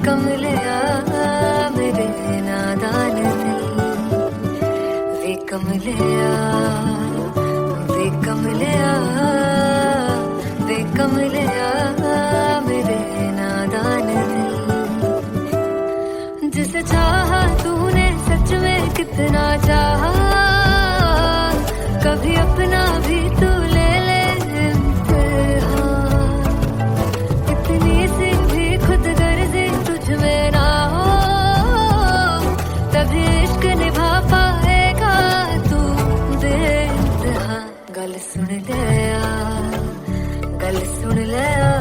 कमलिया मेरे नादान दिल, वे कमलिया, वे कमलिया, वे कमलिया मेरे नादान दिल। जिसे चाहा तूने सच में कितना चाहा, कभी अपना भी तू ले ले इम्तिहान। इतनी सी भी खुद गर्जी तुझ में ना हो, तभी इश्क निभा पाएगा तू बेइंतहा। गल सुन लिया, गल सुन लिया,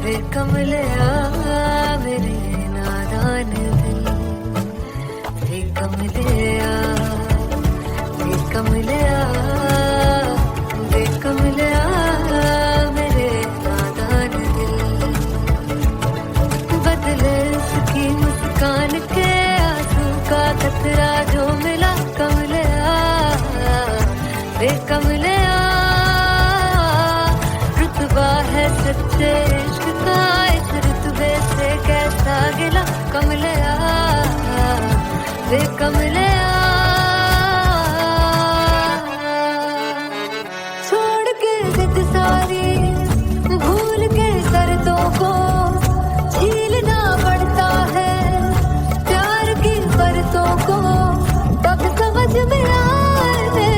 वे कमलिया मेरे नादान दिल, वे कमलिया, वे कमलिया, वे कमलिया मेरे नादान दिल। बदले उसकी मुस्कान के आंसू का कतरा जो मिला कमलिया, वे कमलिया। रुतबा है सच्चे इश्क का, इस रुतबे से कैसा गिला कमलिया, वे कमलिया। छोड़ के जिद सारी, भूल के शर्तों को, झीलना पड़ता है प्यार की परतों को। तब समझ में आए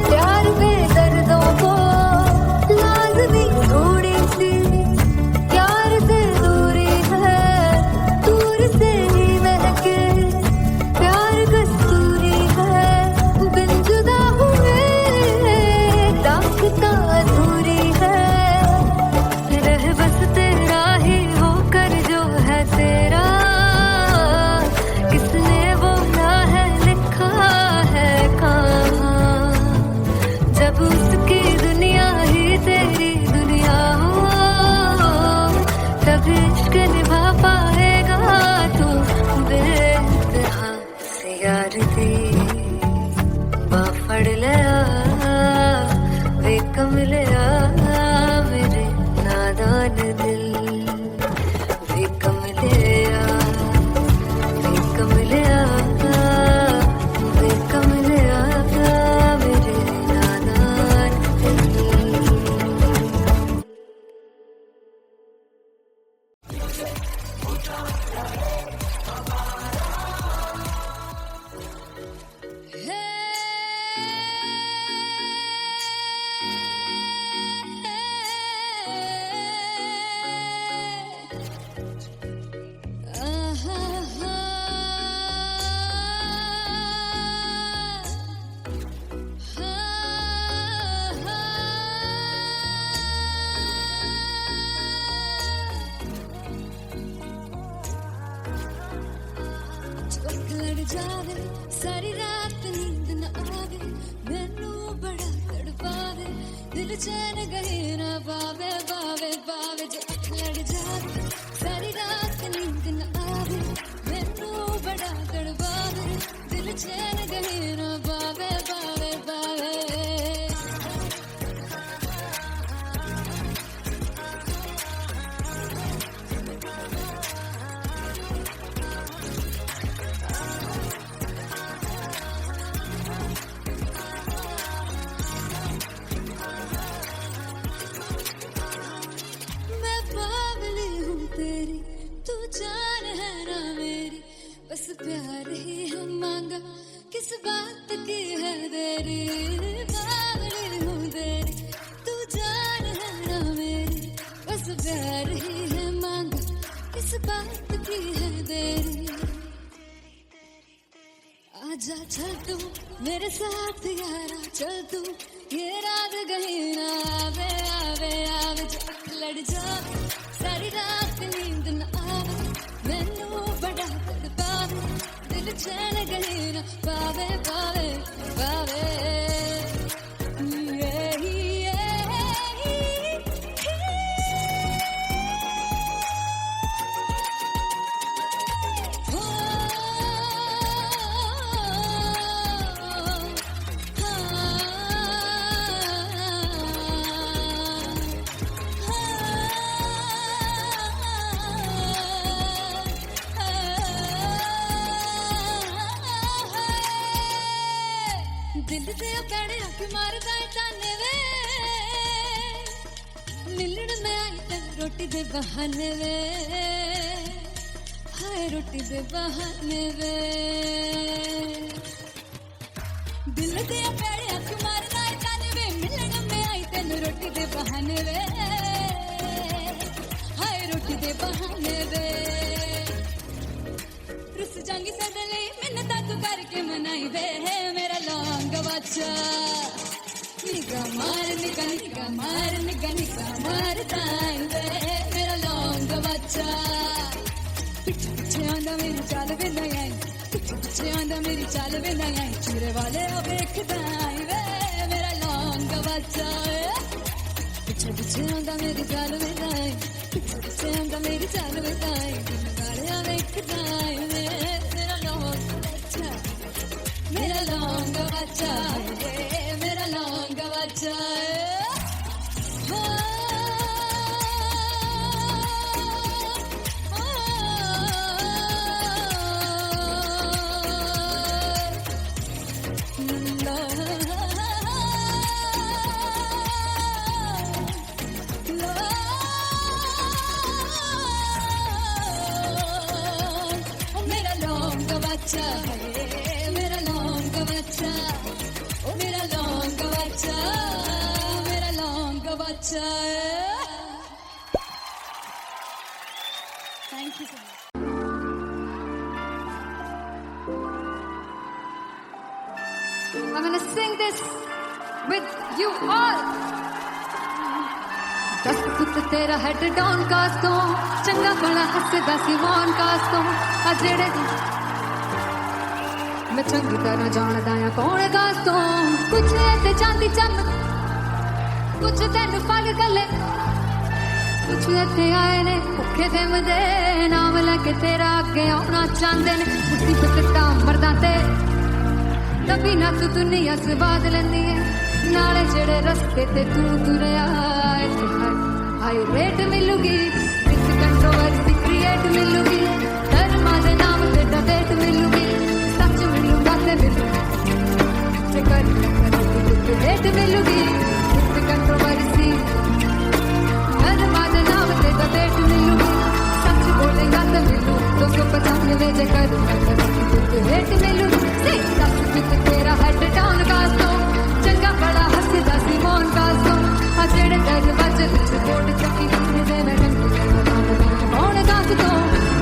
प्यार में दर्दों को, लाज़मी थोड़ी सी प्यार से दूरी है, दूर से ही महके प्यार कस्तूरी है। बिन जुदा हुए दास्तां अधूरी है, रह बस तेरा ही होकर जो है तेरा, किसने बोला है लिखा है कहाँ। जब उसकी दुनिया ही तेरी दुनिया हो, तब इश्क निभा पाएगा तू बेइंतहा। से यार दी बाफड़ लिया, वे कमलिया मेरे नादान दिल, वे कमलिया, वे कमलिया, वे कमलिया मेरे नादान दिल। लड़ जावे सारी रात नींद न आवे, मैनू बड़ा तड़पावे, दिल चैन गहे ना पावे पावे पावे। जो लड़ जावे सारी रात नींद न आवे, मैनू बड़ा तड़पावे, दिल चैन गहे ना पावे पावे पावे। मैं बावली हूँ तेरी, तू जान है ना मेरी, बस प्यार ही हम मांगा, किस बात की है देरी। बावली हूँ तेरी, तू जान है ना मेरी, बस प्यार ही है मांगा, किस बात की है देरी। आजा चल तू मेरे साथ यारा, चल तू ये रात गही ना आवे आवे आवे। जो लड़ जावे सारी रात नींद न आवे, मैनू बड़ा तड़पावे, दिल चैन गही ना पावे पावे पावे। से पैड़े अख मारदा है ताने वे मिलन में आई तेन रोटी दे बहाने वे हाय रोटी दे बहाने वे दिल से पैड़े अख मारदा है ताने वे मिलन में आई तेन रोटी दे बहाने वे हाय रोटी दे बहाने वे रुस जांगी सदले मिन्नता तू करके मनाई वे मेरा लौंग बच्चा निगा मार ताई वे मेरा लौंग बच्चा पिछे पिछे आंदा मेरी चाल वे नहीं आई पिछे पिछे आंदा मेरी चाल वे नहीं आई चूरे वाले वेखदा आई वे मेरा लौंग बच्चा पिछे पिछे आंदा मेरी चाल वे नहीं आई पिछे पिछे आंदा मेरी चाल वे नहीं आई वाले वेखदा आई वे मेरा लौंग बच्चा मेरा लौंग बच्चा मेरा लौंग बच्चा मेरा लौंग बच्चा मेरा लौंग बच्चा ओ मेरा लौंग बच्चा मेरा लौंग बच्चा thank you so much I'm gonna sing this with you all दस पुत तेरा हेड डाउन कास तो चंगा भला हसदा सी मौन कास तो आ जेड़े मैं चंगी तरह जानदा आ कौन कास तो कुछ ते चांदी चमक कुछ तेन फल गले कुछ इत्थे आए ने भुखे फिमदे नाम लैके तेरा अगे आउणा चाहंदे ने मुसीबत तां मरदा ते तभी ना तू दुनिया सवाद लैंदी है नाले जेड़े रस्ते ते तू तुरया इत्थे हाई रेट मिलूगी विच कंट्रोवर्सी क्रिएट मिलूगी धर्मा दे नाम ते डिबेट मिलूगी सच मिलूगा ते मिलूगी जे कर रेट मिलूगी विच कंट्रोवर्सी धर्मा दे नाम ते डिबेट मिलूगी सच बोलेगा तो मिलू 295 जे कर रेट मिलूगी दस पित तेरा हेड डाउन कास तो चंगा बड़ा हसदा सी मौन कास तो आ जेड़े दरवाजे विच बोर्ड चक्की दे मैं कौन कास तो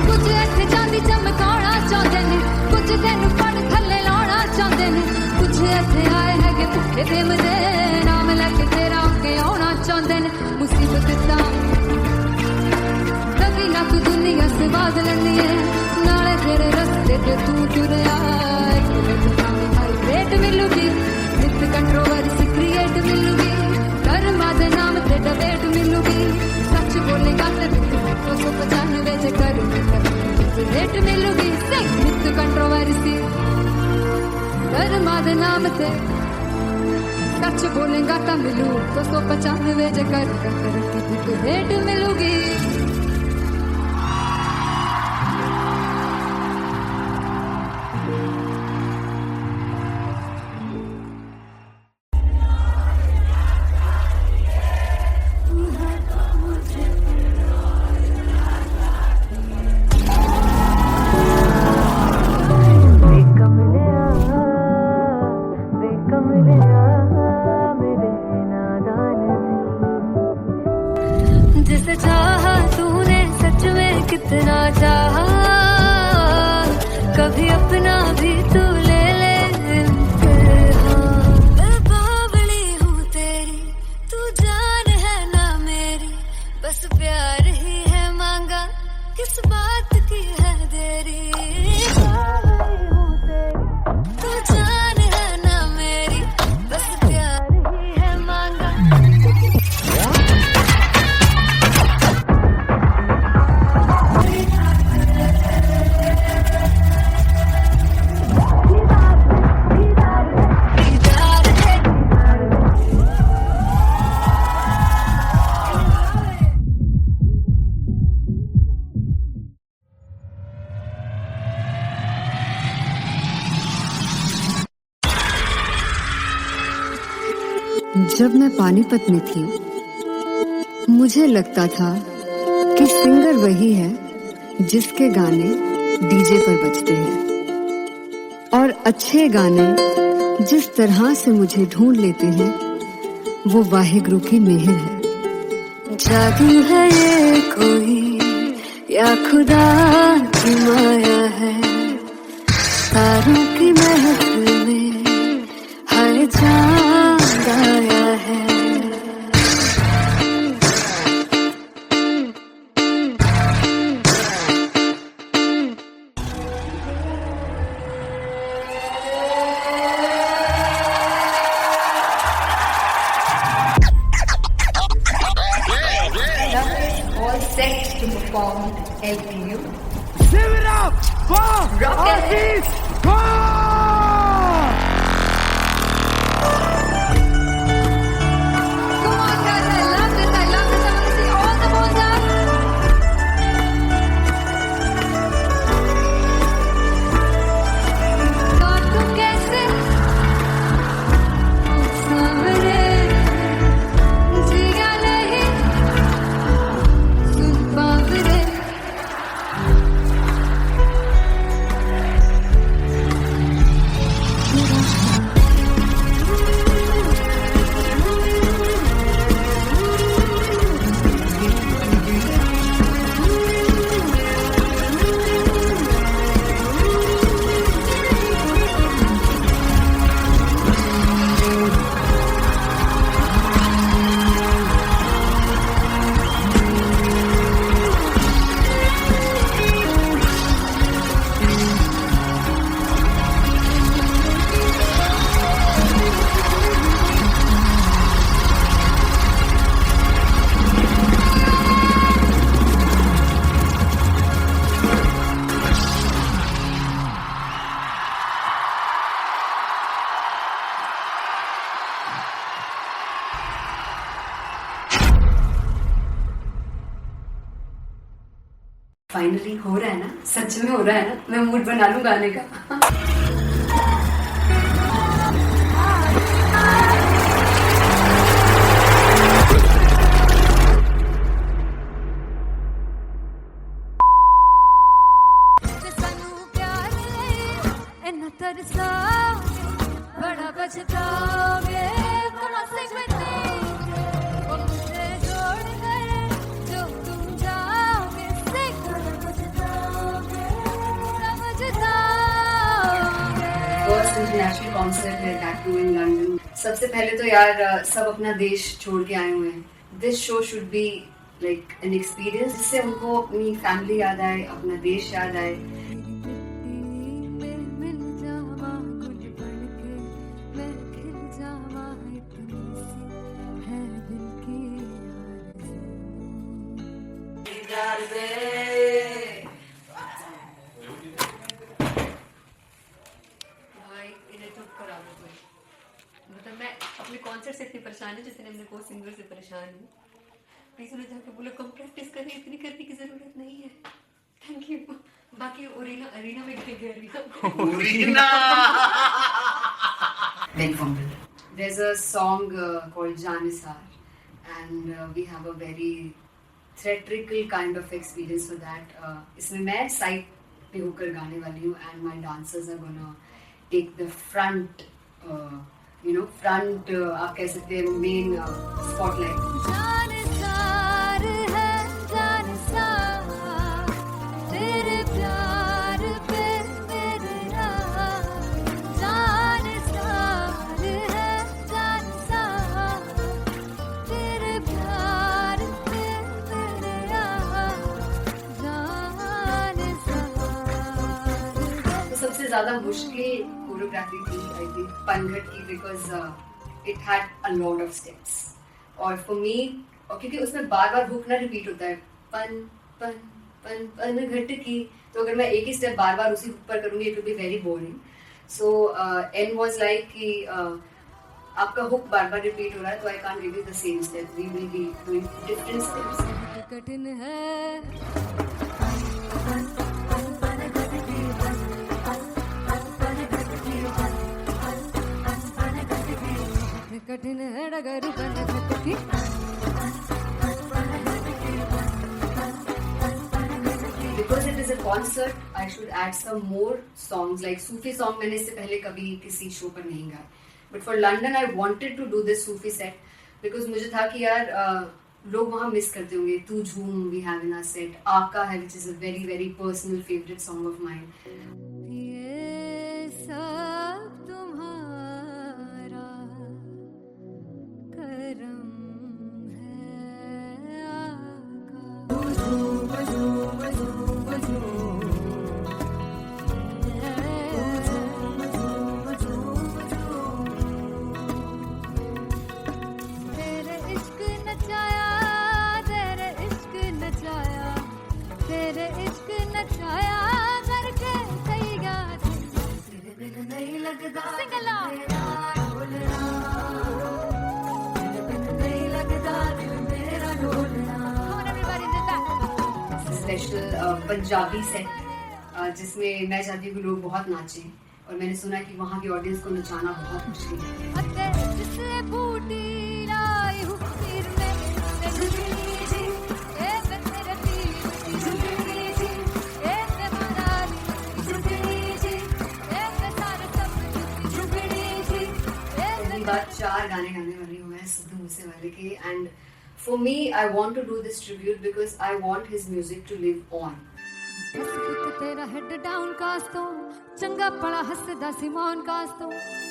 कुछ इत्थे चांदी चमकाउणा चाहंदे ने कुछ तैनू फड़ थल्ले लाउणा चाहंदे ने कुछ इत्थे आए हैगे भुखे फिमदे नाम लैके तेरा अगे आउणा चाहंदे ने मुसीबत तां कभी ना तू दुनिया सवाद लैंदी है नाले तेरे रस्ते ते तू तुरया रेट मिलूगी विथ कंट्रोवर्सी क्रिएट मिलूगी धर्मा दे नाम ते डिबेट मिलूगी सच बोलेगा ते 295 जे कर रेट मिलूगी विथ कंट्रोवर्सी धर्मा दे नाम ते सच बोलेगा तो मिलू 295 जे कर रेट मिलूगी जिसे चाहा तूने सच में कितना चाहा कभी अपना भी तू ले ले मैं बावली हूँ तेरी तू जान है ना मेरी बस प्यार ही है मांगा किस बात की है देरी जब मैं पानीपत में थी, मुझे लगता था कि सिंगर वही है जिसके गाने डीजे पर बजते हैं, और अच्छे गाने जिस तरह से मुझे ढूंढ लेते हैं वो वाहिगुरु की मेहर है। जादू है ये कोई या खुदा की माया है, तारों की महफिल में हर चांद आया है। All set to perform LPU. Give it up for Artist Come on, guys! I love this. I want to see all the balls up. काटू कैसे सामने जिया नहीं सुन बाबरे फाइनली हो रहा है ना, सच में हो रहा है ना। मैं मूड बना लूं गाने का। सानू प्यार ले इन्ना तरसाओगे बड़ा बचताओगे थोड़ा से वो मुझे छोड़ गए जो तुम जाओगे से बड़ा बचताओगे फर्स्ट इंटरनेशनल कॉन्सर्ट है टैटू इन लंदन। सबसे पहले तो यार सब अपना देश छोड़ के आए हुए हैं। This show should be like an experience जिससे उनको अपनी फैमिली याद आए, अपना देश याद आए। मिल जावा गुल बन के मैं खिल जावा इतनी सी है दिल की भाई इन्हें चुप करा दो कोई। मतलब मैं अपने कॉन्सर्ट से इतनी परेशान हूँ जितने अपने को सिंगर से परेशान हूँ। प्लीज उन्हें जाके बोलो कम प्रैक्टिस करें, इतनी करने की जरूरत नहीं है। Thank you. बाकी अरीना में गए arena Big fumble. There's a song called Janisar, and we have a very theatrical kind of experience for that. इसमें मैं साइड पे होकर गाने वाली हूँ, and my dancers are gonna take the front, front आप कह सकते हैं main spotlight. जानसार है जानसार तेरे प्यार पे मेरे जानसार है जानसार तेरे प्यार पे मेरे जानसार। तो सबसे ज्यादा मुश्किल कोरियोग्राफी थी आई थिंक पनघट की, because it had a lot of steps. और फॉर मी, और क्योंकि उसमें बार बार हुक ना रिपीट होता है, पन पन पन पन घट की, तो अगर मैं एक ही स्टेप बार बार उसी हुक पर करूंगी it will be very boring. So an was like कि आपका हुक बार बार रिपीट हो रहा है तो I can't give you the same step, we will be doing different steps. कठिन है कठिन है डगर Because it is a concert, I should add some more songs. Like Sufi song मैंने इससे पहले कभी किसी शो पर नहीं गाया. But for London, I wanted to do this Sufi set because मुझे था कि यार लोग वहाँ मिस करते होंगे. तू झूम we have in our set. आका है which is a very very personal favorite song of mine. ये सब तुम्हारा करम है आका. तेरे इश्क नचाया, तेरे इश्क नचाया, तेरे इश्क नचाया करके तैयार. तेरे बिन नहीं लगता Sing along. तेरे बिन नहीं लगता दिल मेरा ढोलना. Come on everybody, do that. Special Punjabi set जिसमें मैं चाहती हूँ कि लोग बहुत नाचें और मैंने सुना कि वहाँ की ऑडियंस को नचाना बहुत मुश्किल है. अते जिसने बूटी लाई हूँ पीर में झुकनी जी, ए मैं तेरे पीर की झुकनी जी, ए मैं मनाली की झुकनी जी, ए मैं सारे सब की झुकनी जी, ए मैं पहली बार 4 गाने गाने वाली हूँ मैं सिद्धू मूसेवाले के. And for me I want to do this tribute because I want his music to live on. बस पुत तेरा हेड डाउन कास तो चंगा पड़ा हसदा सिमोन कास तो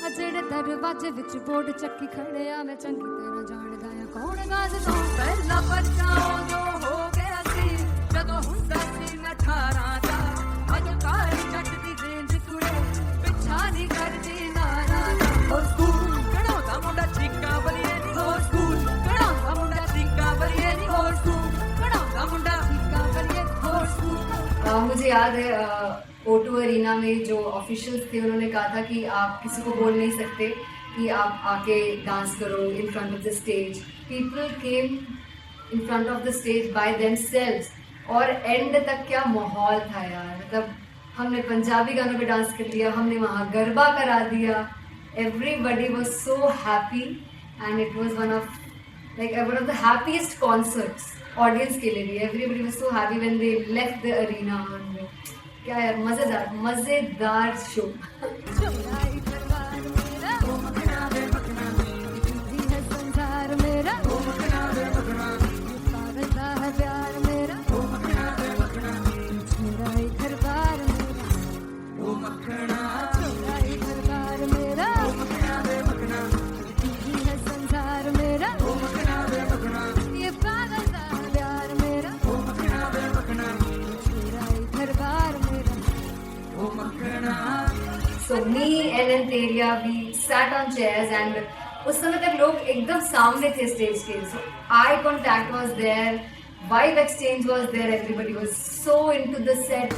अजेड़े दरवाजे विच बोर्ड चक्की खड़े आ मैं चंगी तेरा जानदा आ कौन गाज तो पहला बच्चा जो हो गया सी जदों हुंदा सी मैं 18 दा अज काली जट दी रेंज कुड़े पिछा नहीं करदी नारा ओ स्कूल कड़ो दा मुंडा चिक्का बलिए नी ओ स्कूल कड़ो दा मुंडा चिक्का बलिए नी ओ स्कूल कड़ो दा मुंडा चिक्का बलिए ओ स्कूल. मुझे याद है O2 अरीना में जो ऑफिशियल्स थे उन्होंने कहा था कि आप किसी को बोल नहीं सकते कि आप आके डांस करो in front of the stage. People came in front of the stage by themselves और एंड तक क्या माहौल था यार. मतलब हमने पंजाबी गानों पे डांस कर लिया, हमने वहाँ गरबा करा दिया. Everybody was so happy and it was one of the happiest concerts audience के लिए भी. Everybody was so happy when they left the arena. क्या यार मजेदार शो. चुराई करवार मेरा ओ मखना दे मखना दी है संसार मेरा ओ मखना दे मखना पागलता है प्यार मेरा ओ मखना दे मखना चुराई करवार मेरा ओ मखना चुराई करवार मेरा ओ मखना दे मखना दी है संसार मेरा ओ मखना दे मखना ये पागलता है प्यार मेरा ओ मखना दे मखना चुराई करवार मेरा. So me and Anteria, we sat on chairs and उस समय तक लोग एकदम सामने थे स्टेज के. So eye contact was there, vibe exchange was there, everybody was so into the set.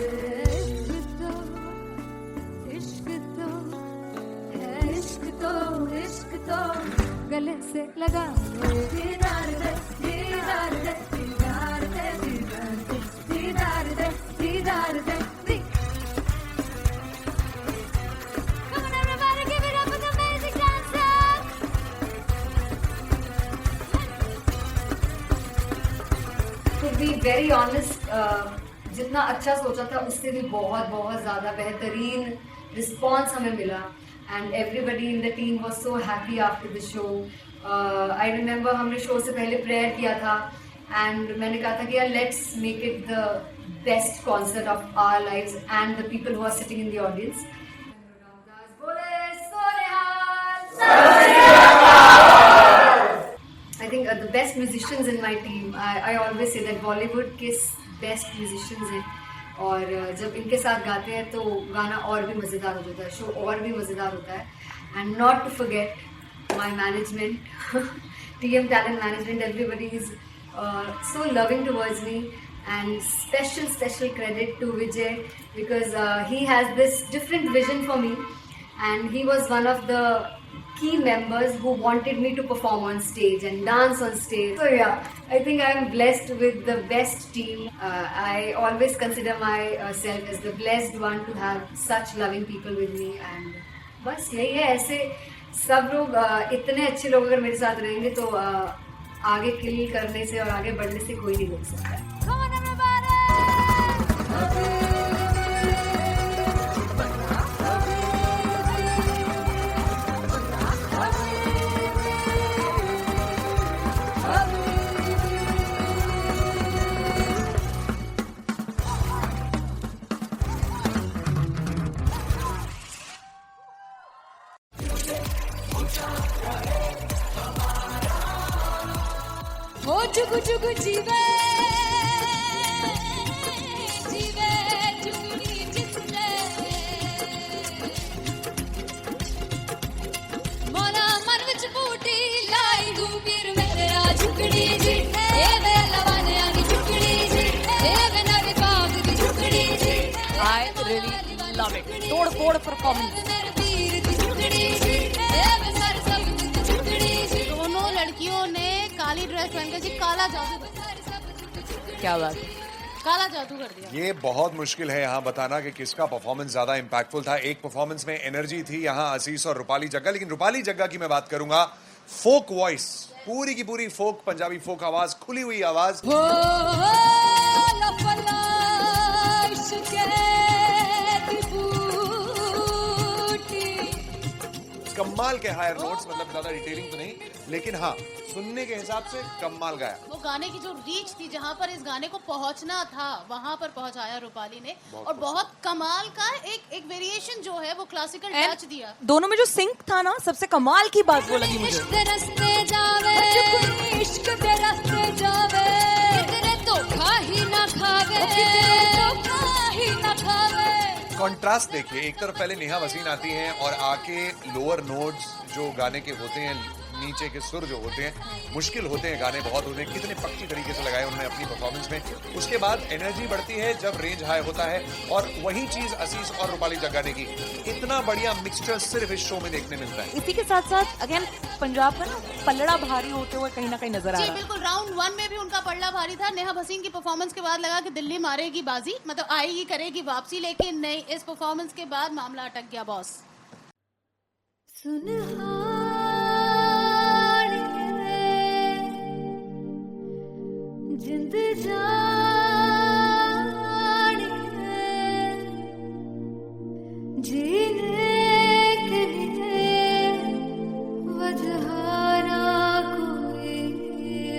इश्क तो गले से लगा दीदार दे दीदार दे दीदार दे दीदार दे दीदार दे. Come on everybody, give it up for the amazing dancers. To be very honest, जितना अच्छा सोचा था उससे भी बहुत बहुत ज़्यादा बेहतरीन रिस्पॉन्स हमें मिला. And everybody in the team was so happy after the show. I remember हमने शो से पहले प्रेयर किया था and मैंने कहा था कि यार let's make it the best concert of our lives and the people who are sitting in the audience. I think the best musicians in my team. I always say that Bollywood के best musicians हैं और जब इनके साथ गाते हैं तो गाना और भी मज़ेदार हो जाता है, शो और भी मज़ेदार होता है. And not to forget my management, TM Talent Management. Everybody is so loving towards me and special credit to Vijay because he has this different vision for me and he was one of the key members who wanted me to perform on stage and dance on stage. So yeah, I think I am blessed with the best team. I always consider myself as the blessed one to have such loving people with me. And बस यही है, ऐसे सब लोग इतने अच्छे लोग अगर मेरे साथ रहेंगे तो आगे किल करने से और आगे बढ़ने से कोई नहीं रोक सकता। Come on, everybody! हो चुकु चुकु जीवे जीवे चुकनी जिसने मोला मन विच बूटी लाई गुबीर मेरे आ झुकड़ी जी ए वे लवाने आनी झुकड़ी जी ए वे नवी बाग दी झुकड़ी जी। I really love it. तोड़ फोड़ परफॉर्मेंस। मेरे वीर दी झुकड़ी जी ए वे सर सब दी झुकड़ी जी। दोनों लड़कियों ने काली ड्रेस पहनकर जी काला जादू कर दिया। क्या बात है? काला जादू कर दिया। ये बहुत मुश्किल है यहाँ बताना कि किसका परफॉर्मेंस ज्यादा इंपैक्टफुल था। एक परफॉर्मेंस में एनर्जी थी यहाँ असीस और रूपाली जग्गा, लेकिन रूपाली जग्गा की मैं बात करूंगा। फोक वॉइस, पूरी की पूरी फोक, पंजाबी फोक आवाज, खुली हुई आवाज। हो लफला इश्क़े दी बूटी। कमाल के हायर नोट्स, मतलब ज्यादा डिटेलिंग तो नहीं, लेकिन हाँ सुनने के हिसाब से कमाल गाया। वो गाने की जो रीच थी, जहाँ पर इस गाने को पहुंचना था वहां पर पहुंचाया रूपाली ने। और बहुत कमाल का एक वेरिएशन जो है वो क्लासिकल टच दिया। दोनों में जो सिंक था ना, सबसे कमाल की बात वो लगी मुझे। इश्क दे रस्ते जावे इश्क दे रस्ते जावे कितने धोखा ही ना खावे कितने धोखा ही ना खावे। कॉन्ट्रास्ट देखिए, एक तरफ पहले नेहा वसीम आती हैं और आके लोअर नोट्स जो गाने के होते हैं, नीचे के सुर जो होते हैं, मुश्किल होते हैं, गाने बहुत होते हैं, कितने पक्की तरीके से लगाए उन्होंने अपनी परफॉर्मेंस में। उसके बाद एनर्जी बढ़ती है जब रेंज हाई होता है, और वही चीज असीस और रूपाली जग्गा ने की। इतना बढ़िया मिक्सचर सिर्फ इस शो में देखने मिलता है। इसी के साथ साथ अगेन पंजाब का ना पल्लड़ा भारी होते हुए कहीं ना कहीं नजर आ जी रहा है। बिल्कुल, राउंड 1 में भी उनका पल्ला भारी था। नेहा भसीन की परफॉर्मेंस के बाद लगा कि दिल्ली मारेगी बाजी, मतलब आएगी करेगी वापसी, लेकिन नहीं, इस परफॉर्मेंस के बाद मामला अटक गया बॉस। जिंद जान है जीने के लिए वजह ना कोई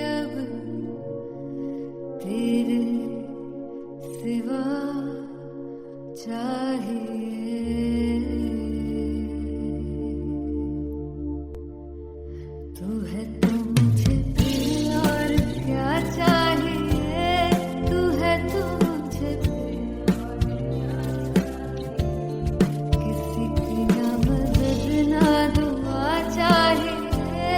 अब तेरे सिवा चाहिए। तू है तो मुझे और क्या चाहिए, तू है तो मुझे किसी की ना मदद ना दुआ चाहिए,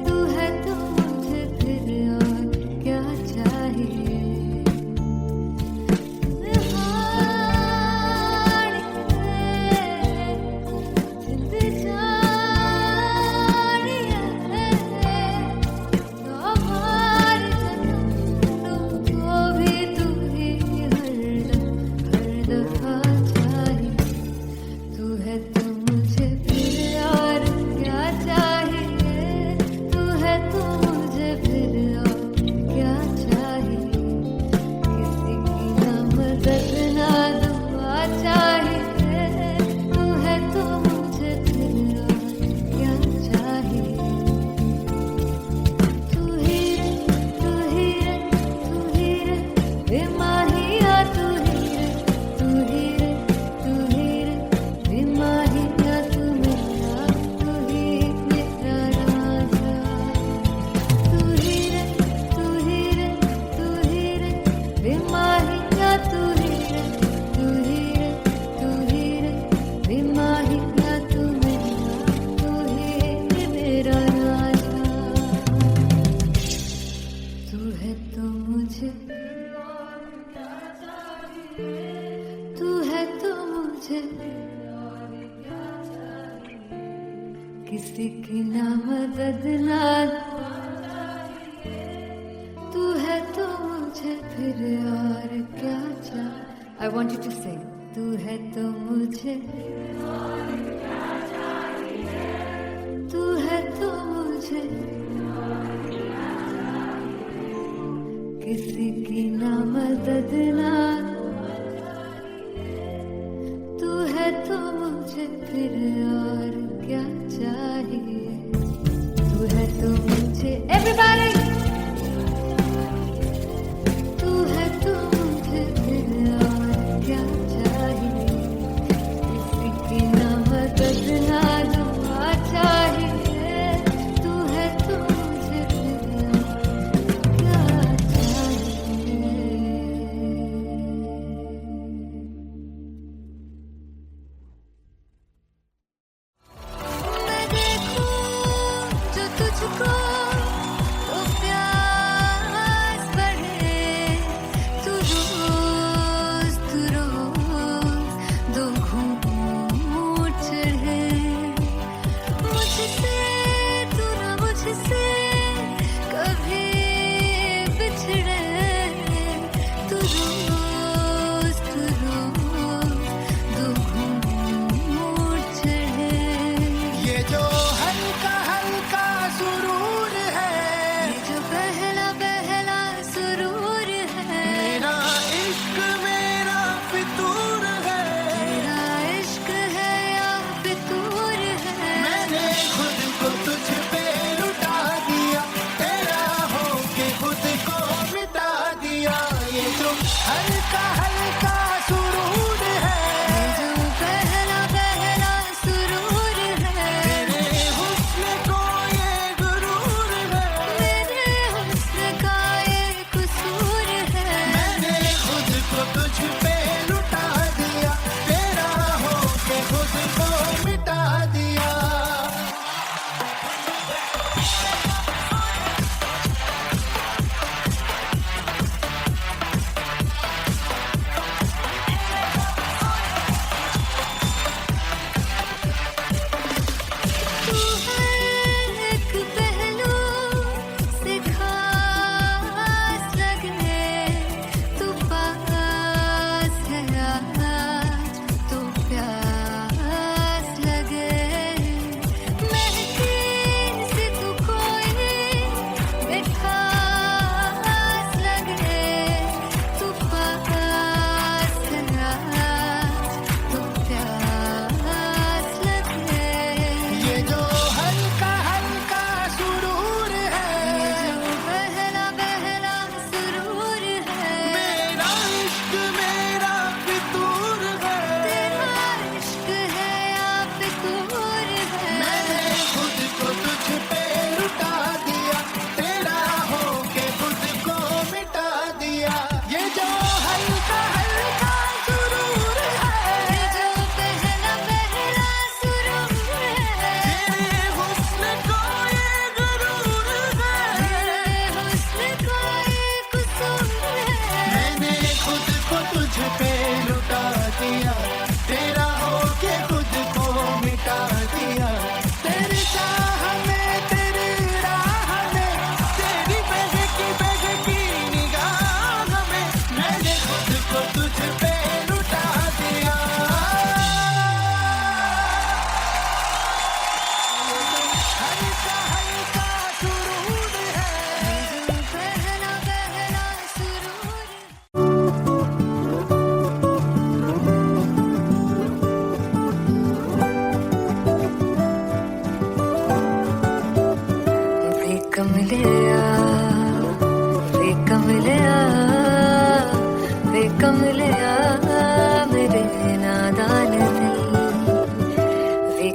तू है तो मुझे फिर और क्या चाहिए। किसी की ना मदद ना तू है तो मुझे फिर और क्या चाहिए। I want you to sing. तू है तो मुझे तू है तो मुझे किसी की ना मदद ना, तू है तो मुझे फिर और क्या चाहिए, तू है तो मुझे एवरीबॉडी, तू है तो मुझे फिर और क्या चाहिए, किसी की ना मदद ना दुआ चाहिए, तू है तो मुझे फिर और क्या चाहिए। मैं देखूं जो तुझको तो प्यास बढ़े, तू रोज दो घूंट चढ़े, मुझसे तू ना मुझसे कभी बिछड़े, तू रोज दो घूंट चढ़े। ये जो हल्का हल्का सुरूर है, ये जो पहला पहला सुरूर है, मेरा इश्क मेरा फितूर है, तेरा इश्क है या फितूर है, मैंने खुद को तुझ पे लुटा दिया, तेरा होके खुद को मिटा दिया। ये जो हल्का हल्का सुरूर है, ये जो पहला पहला सुरूर है, तेरे हुस्न को ये गुरूर है, मेरे हुस्न का ये कसूर है, मैंने खुद को तुझ पे लुटा दिया, तेरा होके खुद को मिटा दिया। तू हर एक पहलू से खास लगे, तू पास है आज तो प्यास लगे, महके से तू कोई मिठास लगे, तू पास है आज तो प्यास लगे। ये जो हल्का हल्का सुरूर है, ये जो पहला पहला सुरूर है, मेरा इश्क मेरा फितूर है, तेरा इश्क है या फितूर है, मैंने खुद को तुझ पे लुटा दिया, तेरा होके खुद को मिटा दिया। ये जो हल्का हल्का सुरूर है, ये जो पहला पहला सुरूर है, तेरे हुस्न को ये गुरूर है, मेरे हुस्न का ये कसूर है, मैंने खुद को तुझ पे लुटा दिया, तेरा होके खुद को मिटा दिया। तेरी चाह में तेरी राह में तेरी बहकी निगाह में मैंने खुद को तुझ पे लुटा दिया। हल्का हल्का सुरूर है, ये जो पहला पहला सुरूर है। वे कमलिया मेरे नादान दिल, वे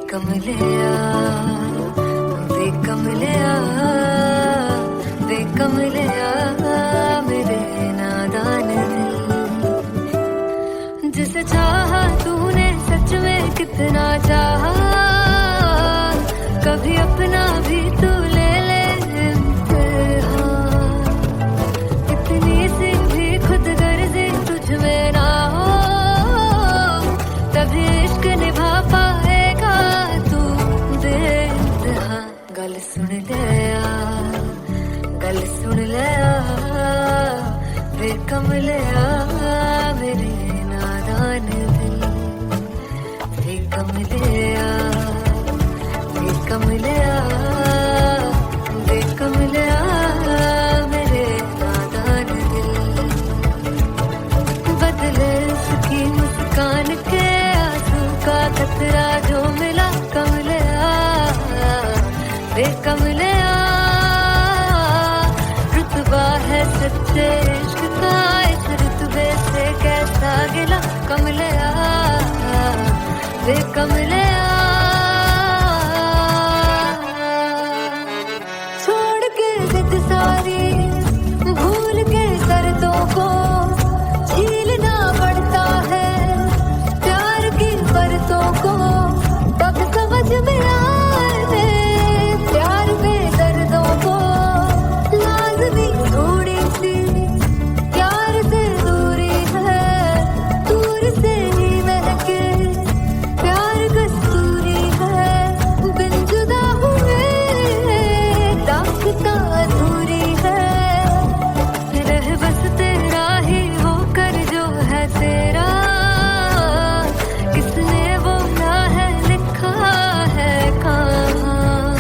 कमलिया मेरे नादान दिल, जिसे चाहा तूने सच में कितना चाहा, कभी अपना भी तू ले ले इम्तिहान, इतनी सी भी खुद गर्जी तुझ में ना हो, तभी इश्क निभा पाएगा तू बेइंतहा। गल सुन लिया वे कमलिया मेरे नादान दिल, वे कमलिया कमलिया वे कमलिया छोड़ के जिद सारी भूल के दर्दों को झीलना पड़ता है प्यार की परतों को तब समझ में आए प्यार में दर्दों को लाज़मी थोड़ी सी प्यार से दूरी है दूर से ही महके प्यार कस्तूरी है बिन जुदा हुए दास्तां अधूरी है रह बस तेरा ही होकर जो है तेरा किसने बोला है लिखा है कहाँ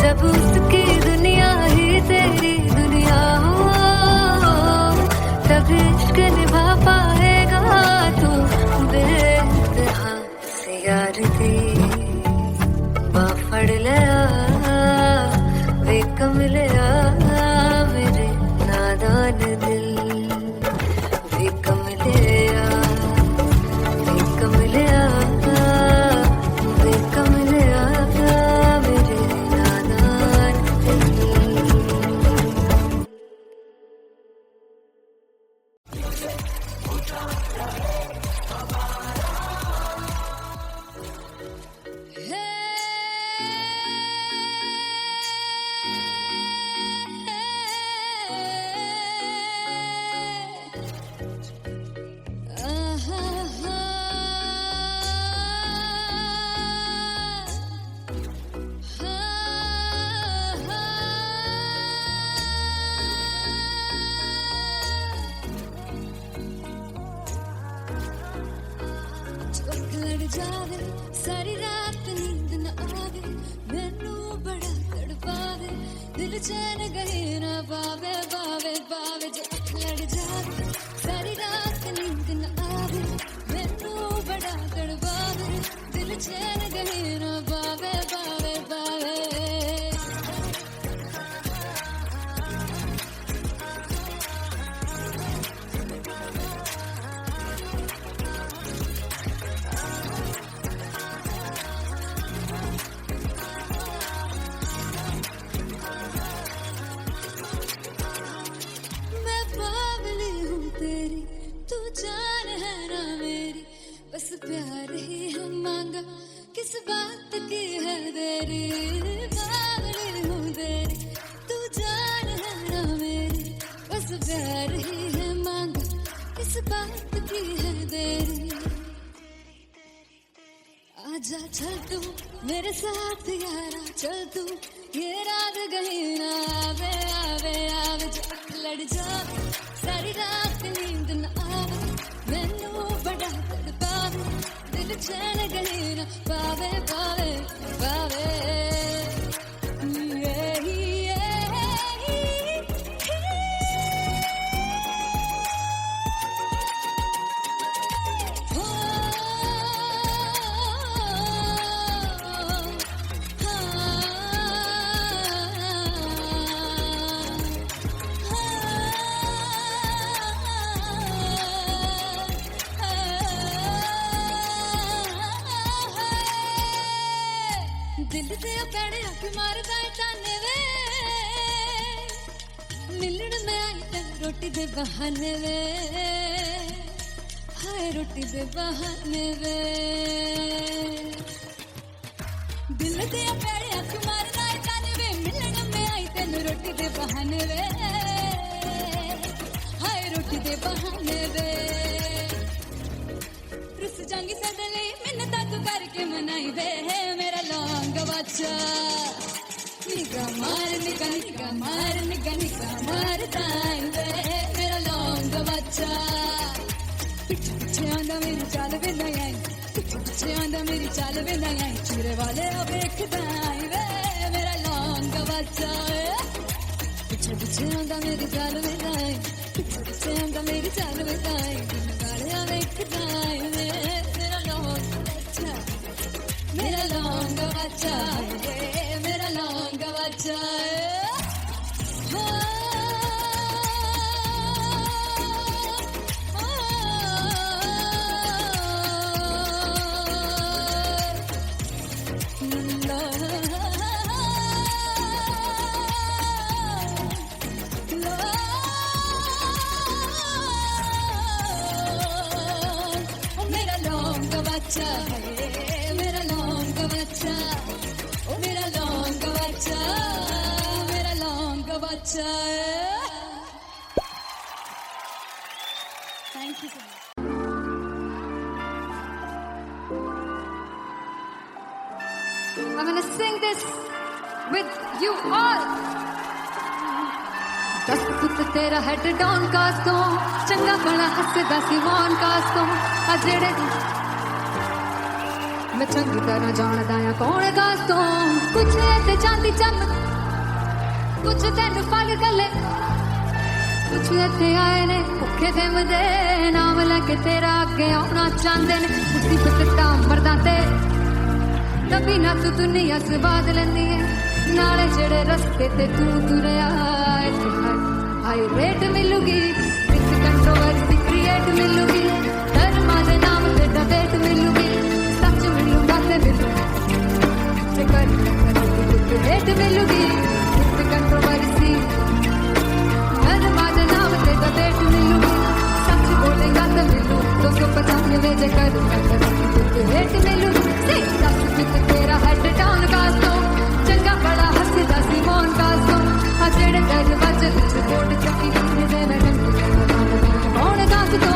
जब उसकी दुनिया ही तेरी दुनिया हो तब इश्क निभा पाएगा तू बेइंतहा से यार दी बाफड़ लिया वे कमलिया मेरे नादान दिल वे कमलिया वे कमलिया वे कमलिया मेरे नादान दिल लड़ जावे सारी रात नींद न आवे मैनू बड़ा तड़पावे दिल चैन गहे ना पावे पावे पावे जो लड़ जावे सारी रात नींद न आवे मैनू बड़ा तड़पावे दिल चैन गहे ना पावे पावे पावे मैं बावली हूँ तेरी तू जान है ना मेरी बस प्यार ही है मांगा किस बात की है देरी बावली हूँ तेरी तू जान है ना मेरी बस प्यार ही है मांगा किस बात की है देरी आजा चल तू मेरे साथ यारा चल तू ये रात गही ना आवे आवे आवे जो लड़ जावे सारी रात नींद न आवे मैनू बड़ा तड़पावे दिल चैन गही ना पावे पावे पावे दिल से पैड़े हक मारदा ताने वे मिलन में आई ते रोटी दे बहाने वे हाय रोटी दे बहाने वे दिल से पैड़े हक मारदा ताने वे मिलन में आई ते रोटी दे बहाने वे हाय रोटी दे बहाने वे रुस जांगी सदले मिन्नत तू करके मनाई वे मेरा लौंग बच्चा निगा मार ताई वे मेरा लौंग बच्चा पीछे पीछे आंदा मेरी चाल वे नहीं आई पीछे पीछे आंदा मेरी चाल वे नहीं आई चूरे वाले अब देखदा आई वे मेरा लौंग बच्चा पीछे पीछे आंदा मेरी चाल वे नहीं आई पीछे पीछे आंदा मेरी चाल वे नहीं आई चूरे वाले अब देखदा आई वे मेरा लौंग बच्चा मेरा लौंग बच्चा मेरा लौंग बच्चा बच्चा है मेरा लौंग का बच्चा ओ मेरा लौंग का बच्चा मेरा लौंग का बच्चा है thank you so much I'm gonna sing this with you all. दस पुत तेरा हेड डाउन कास्तो चंगा बड़ा हसदा सिवान कास्तो आ जेड़े मैं चंगी तरह जानदा आ कौन कास्तो कुछ ते चांदी चम कुछ तेन फल गले कुछ इत्थे आए ने भुखे दे मदे नाम लेके तेरा अगे आउणा चाहंदे ने मुसीबत ता मरदा ते तभी ना तू दुनिया स्वाद लेंदी है नाले जेड़े रस्ते ते तू तुरया हाई रेट मिलूगी विद कंट्रोवर्सी क्रिएट मिलूगी धर्मा दे नाम ते डिबेट मिलूगी सच मिलूगा ते मिलूगी कर रेट मिलूगी विद कंट्रोवर्सी धर्मा दे नाम ते डिबेट मिलूगी सच बोलेगा ते मिलू 295 जे कर रेट मिलूगी तेरा हेड डाउन कास्तो चंगा बड़ा हसदा सिमोन कास्तो आ जेड़े दर वज कोट चक्की दे मैडम कौन कास्तो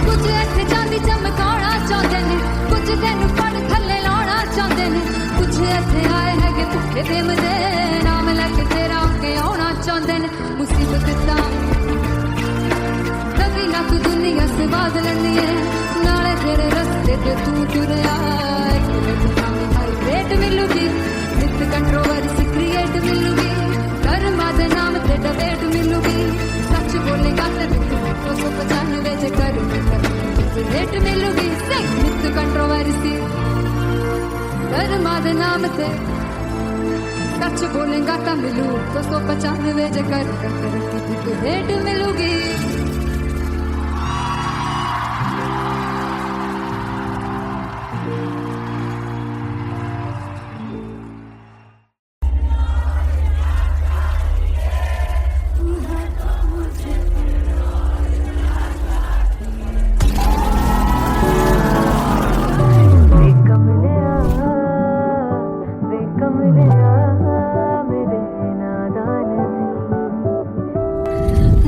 कुछ इत्थे चांदी चमकाना चाहते ने कुछ तेन फड़ थल्ले लाना चाहते ने कुछ इत्थे आए है कि भुखे दे मदे नाम लेके तेरा अगे आउणा चाहते ने मुसीबत दा तभी ना तू दुनिया स्वाद लैंदी है नाले तेरे रस्ते ते तू तुरया रेट मिलूगी विद कंट्रोवर्सी क्रिएट मिलूगी कर्मा दे नाम ते डिबेट मिलूगी सच बोलेगा ते 295 जे कर रेट मिलूगी विद कंट्रोवर्सी कर्मा दे नाम ते सच बोलेगा ता मिलू 295 जे कर रेट मिलूगी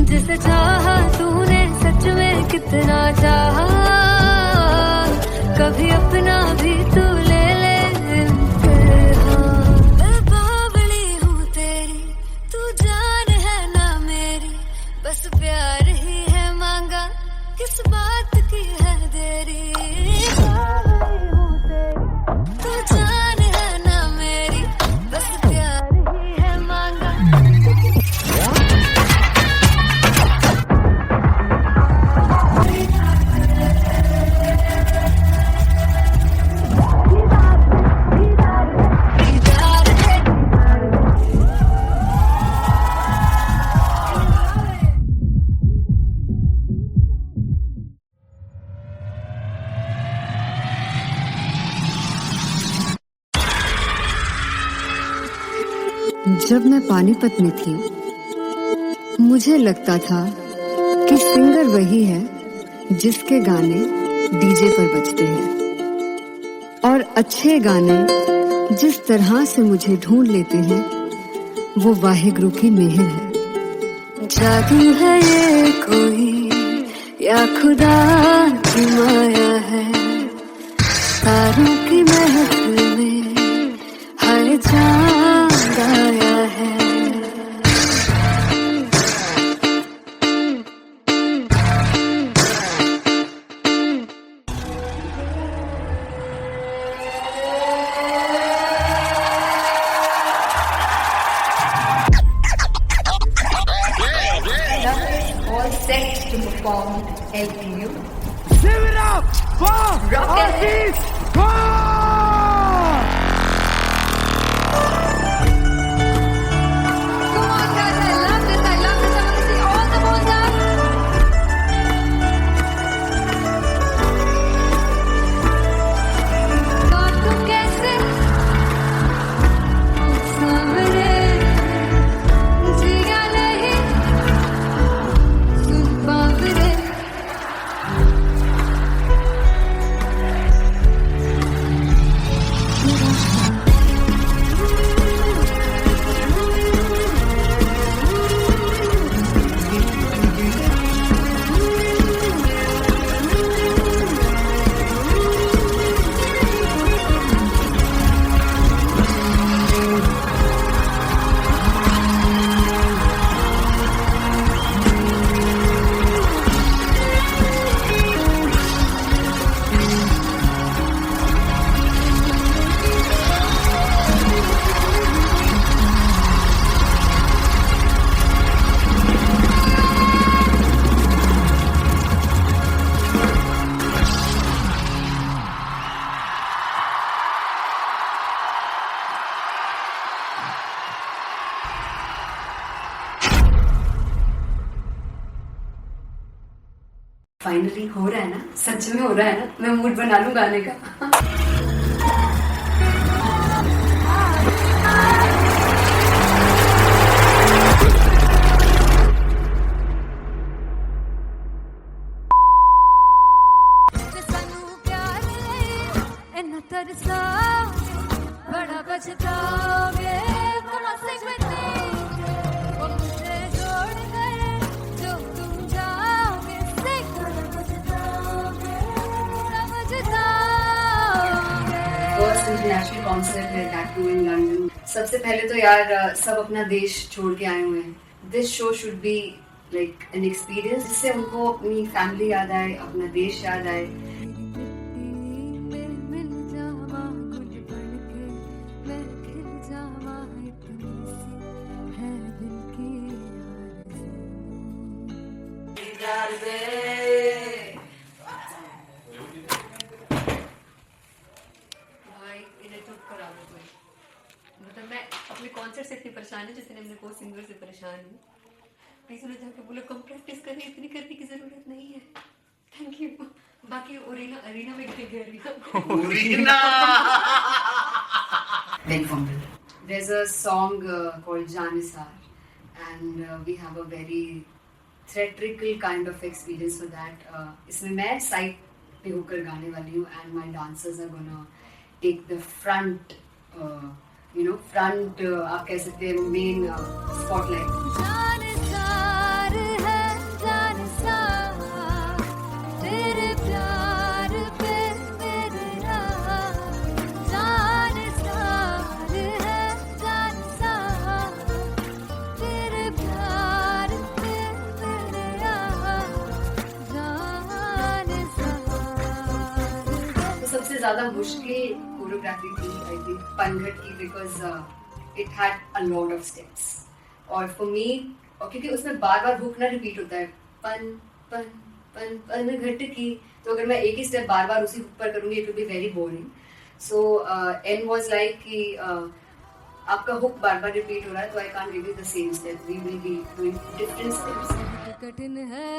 जिसे चाहा तूने सच में कितना चाहा कभी अपना भी तू ले ले मैं बावली हूँ तेरी तू जान है ना मेरी बस प्यार ही है मांगा किस बात की है देरी बावली हूँ तेरी तू जान है ना मेरी बस प्यार ही है मांगा जब मैं पानीपत में थी मुझे लगता था कि सिंगर वही है जिसके गाने डीजे पर बजते हैं और अच्छे गाने जिस तरह से मुझे ढूंढ लेते हैं वो वाहिगुरु की मेहर है जादू है ये कोई या खुदा की माया है तारों की महफिल में हर चांद आया है All set to perform LPU. Give it up for Artist Come on, guys, I love this. I love this. I want to see all the balls up. God, tu कैसे सामने जिया नहीं सुन बाबरे हो रहा है ना, सच में हो रहा है ना, मैं मूड बना लूं गाने का। बड़ा बचताओगे कहाँ से बचेंगे वो मुझे छोड़ गए जो तुम जाओगे से बड़ा बचताओगे बड़ा बचताओगे। फर्स्ट इंटरनेशनल कॉन्सर्ट है दैट टू इन लंदन। सबसे पहले तो यार सब अपना देश छोड़ के आए हुए हैं। This show should be like an experience जिससे उनको अपनी फैमिली याद आए, अपना देश याद आए। मतलब मैं अपने कॉन्सर्ट से इतनी परेशान हूँ जितने अपने को सिंगर से परेशान हूँ। प्लीज उन्हें जाके बोलो कम प्रैक्टिस करें, इतनी करने की जरूरत नहीं है। Thank you. बाकी अरीना में गए Big fumble. There's a song called Janisar and we have a very theatrical kind of experience for that. इसमें मैं साइड पे होकर गाने वाली हूँ and my dancers are gonna take the front, front आप कह सकते हैं main spotlight. जानसार है जानसार तेरे प्यार पे मेरा जानसार है जानसार तेरे प्यार पे मेरा जानसार। तो सबसे ज़्यादा मुश्किल कोरियोग्राफी थी आई थिंक पनघट की because it had a lot of steps और फॉर मी क्योंकि उसमें बार बार हुक ना रिपीट होता है पन पन पन पनघट की, तो अगर मैं एक ही स्टेप बार बार उसी हुक पर करूंगी it will be very boring. So an was like कि आपका हुक बार बार रिपीट हो रहा है तो I can't give you the same step, we will be doing different steps. कठिन है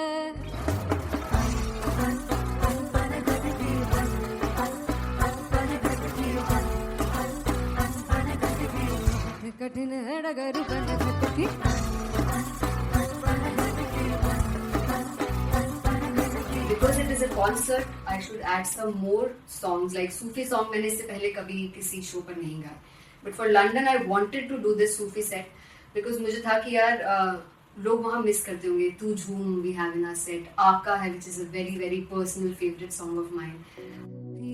कठिन है डगर बनघट की Because it is a concert, I should add some more songs like Sufi song. मैंने इससे पहले कभी किसी शो पर नहीं गाया. But for London, I wanted to do this Sufi set because मुझे था कि यार लोग वहाँ मिस करते होंगे. तू झूम we have in our set. आका है which is a very very personal favorite song of mine.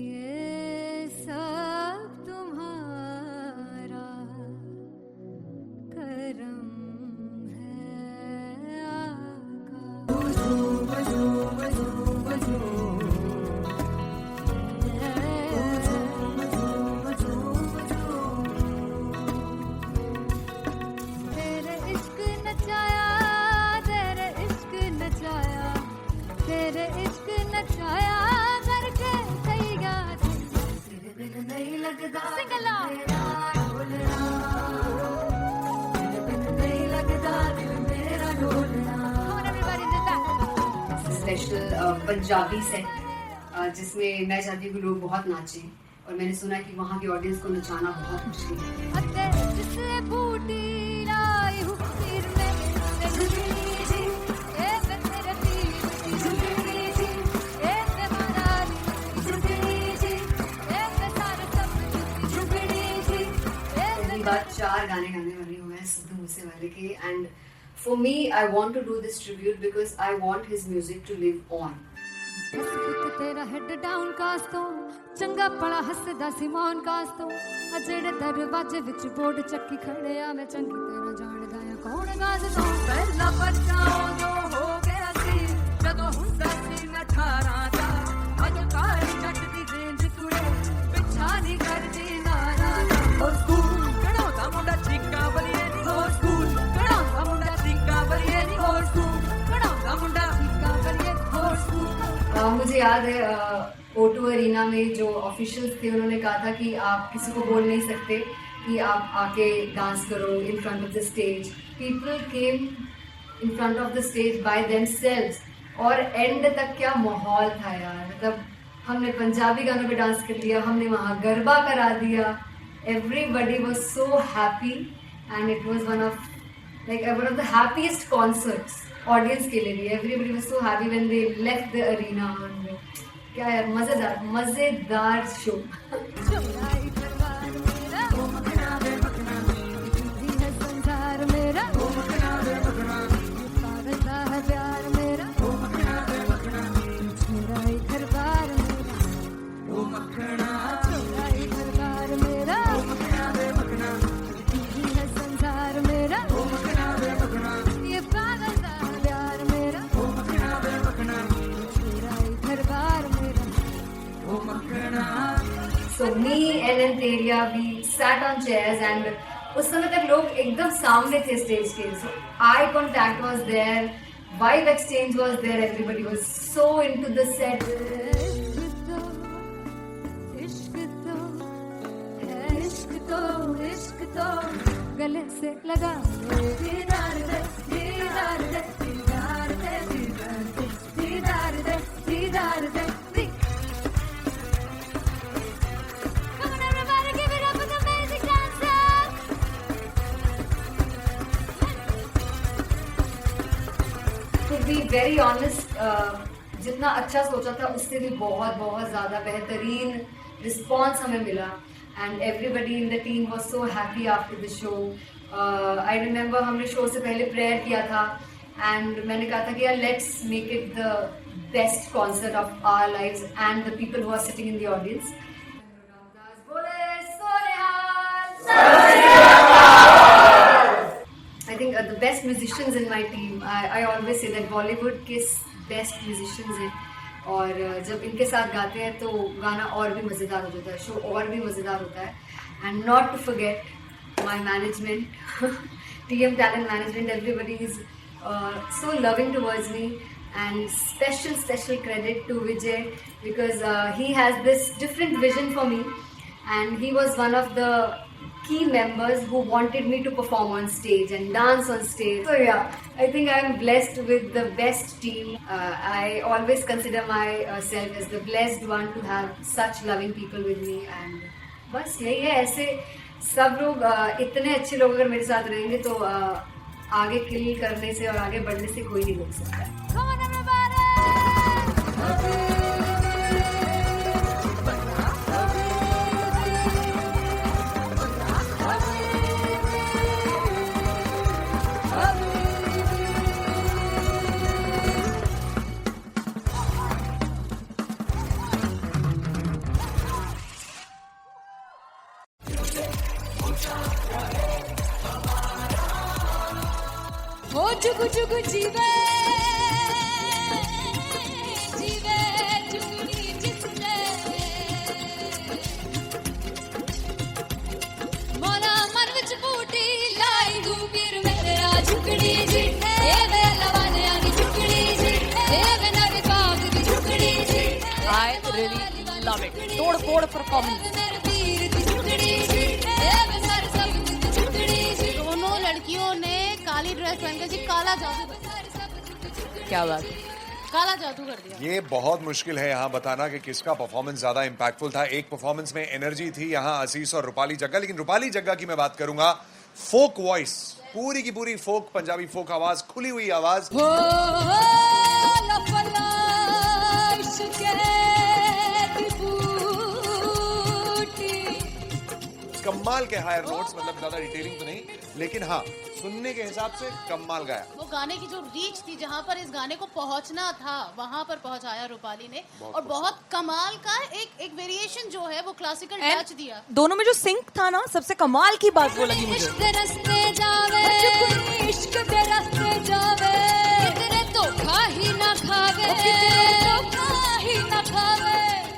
ये सब तुम्हारा करम है तेरे इश्क नचाया करके तैयार तेरे बिन नहीं लगता सिंगला स्पेशल पंजाबी सेट जिसमें मैं चाहती हूँ कि लोग बहुत नाचें और मैंने सुना कि वहाँ की ऑडियंस को नचाना बहुत मुश्किल है। जिससे बूटी लाई हूँ पीर में झुकनी जी ए तेरे पीर झुकनी जी ए महारानी झुकनी जी ए सारे सब झुकनी जी पहली बार 4 गाने गाने वाली हूँ मैं सिद्धू मूसेवाले के and for me I want to do this tribute because I want his music to live on. तेरा हेड डाउन कास तो चंगा पड़ा हसदा सिमोन कास तो अजेड़े दरवाजे विच बोर्ड चक्की खड़े आ मैं चंगी तेरा जान गाया कौन गाज तो पहला बच्चा जो हो गया सी जदों हुंदा सी मैं 18 दा अज काली जट दी रेंज कुड़े पिछा नहीं करदी नारा ओ स्कूल कड़ोदा मुंडा चिक्का बलिए नी ओ स्कूल कड़ोदा मुंडा चिक्का बलिए नी ओ स्कूल कड़ोदा मुंडा चिक्का बलिए ओ स्कूल। मुझे याद है O2 अरीना में जो ऑफिशियल्स थे उन्होंने कहा था कि आप किसी को बोल नहीं सकते कि आप आके डांस करो in front of the stage. People came in front of the stage by themselves और एंड तक क्या माहौल था यार, मतलब हमने पंजाबी गानों पे डांस कर लिया, हमने वहाँ गरबा करा दिया. Everybody was so happy and it was one of the happiest concerts audience के लिए भी. Everybody was so happy when they left the arena. और क्या यार, मजेदार show. So me and Anteria, we sat on chairs and उस समय तक लोग एकदम सामने थे स्टेज के. So eye contact was there, vibe exchange was there, everybody was so into the set. इश्क तो गले से लगा दीदार दे दीदार दे दीदार दे दीदार दे दीदार दे. Come on everybody, give it up for the amazing dancers. To be very honest, जितना अच्छा सोचा था उससे भी बहुत बहुत ज़्यादा बेहतरीन रिस्पॉन्स हमें मिला. And everybody in the team was so happy after the show. I remember हमने शो से पहले प्रेयर किया था and मैंने कहा था कि यार let's make it the best concert of our lives and the people who are sitting in the audience. I think the best musicians in my team. I always say that Bollywood के best musicians हैं. और जब इनके साथ गाते हैं तो गाना और भी मज़ेदार हो जाता है, शो और भी मज़ेदार होता है. And not to forget my management, TM Talent Management, everybody is so loving towards me. And special credit to Vijay because he has this different vision for me and he was one of the key members who wanted me to perform on stage and dance on stage. So yeah, I think I am blessed with the best team. I always consider myself as the blessed one to have such loving people with me. And बस यही है, ऐसे सब लोग इतने अच्छे लोग अगर मेरे साथ रहेंगे तो आगे किल करने से और आगे बढ़ने से कोई नहीं रोक सकता. Come on everybody. हो जुगु जुगु जीवे जीवे जुगनी जिसने मोला मन विच बूटी लाई हूँ फिर मेरा झुकड़ी जी ए वे लवाने आनी झुकड़ी जी ए वे नवी बाग की झुकड़ी जी. I really love it. तोड़ फोड़ परफॉर्मेंस. मेरे वीर की झुकड़ी जी ए वे सर सब की झुकड़ी जी. दोनों लड़कियों ने काली ड्रेस पहनकर जी काला जादू, क्या बात है, काला जादू कर दिया. ये बहुत मुश्किल है यहाँ बताना कि किसका परफॉर्मेंस ज्यादा इंपैक्टफुल था. एक परफॉर्मेंस में एनर्जी थी यहाँ असीस और रूपाली जग्गा, लेकिन रूपाली जग्गा की मैं बात करूंगा. फोक वॉइस, पूरी की पूरी फोक, पंजाबी फोक आवाज, खुली हुई आवाज. कमाल के हायर नोट्स, मतलब ज्यादा डिटेलिंग तो नहीं, लेकिन हाँ सुनने के हिसाब से कमाल गाया. वो गाने की जो रीच थी, जहाँ पर इस गाने को पहुंचना था वहां पर पहुंचाया रूपाली ने. और बहुत कमाल का एक वेरिएशन जो है वो क्लासिकल टच दिया. दोनों में जो सिंक था ना, सबसे कमाल की बात वो लगी मुझे. इश्क दे रास्ते जावे, इश्क दे रास्ते जावे, कितने धोखा ही ना खावे, धोखा ही ना खावे.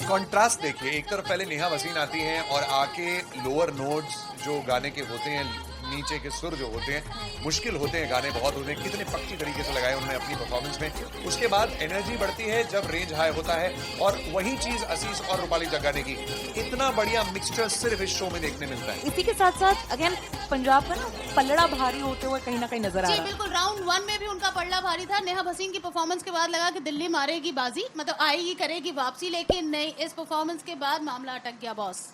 कॉन्ट्रास्ट देखिए, एक तरफ पहले नेहा वसीन आती हैं और आके लोअर नोट्स जो गाने के होते हैं नीचे के सुर जो होते हैं मुश्किल होते हैं, गाने बहुत होते हैं, कितने पक्की तरीके से लगाए उन्होंने अपनी परफॉर्मेंस में। उसके बाद एनर्जी बढ़ती है जब रेंज हाई होता है, और वही चीज असीस और रूपाली जग्गाने की इतना बढ़िया मिक्सचर सिर्फ इस शो में देखने मिलता है। इसी के साथ साथ अगेन पंजाब का ना पलड़ा भारी होते हुए कहीं ना कहीं नजर आ जी रहा है। बिल्कुल, राउंड 1 में भी उनका पलड़ा भारी था। नेहा भसीन की परफॉर्मेंस के बाद लगा कि दिल्ली मारेगी बाजी, मतलब आएगी करेगी वापसी, लेकिन नहीं, इस परफॉर्मेंस के बाद मामला अटक गया बॉस।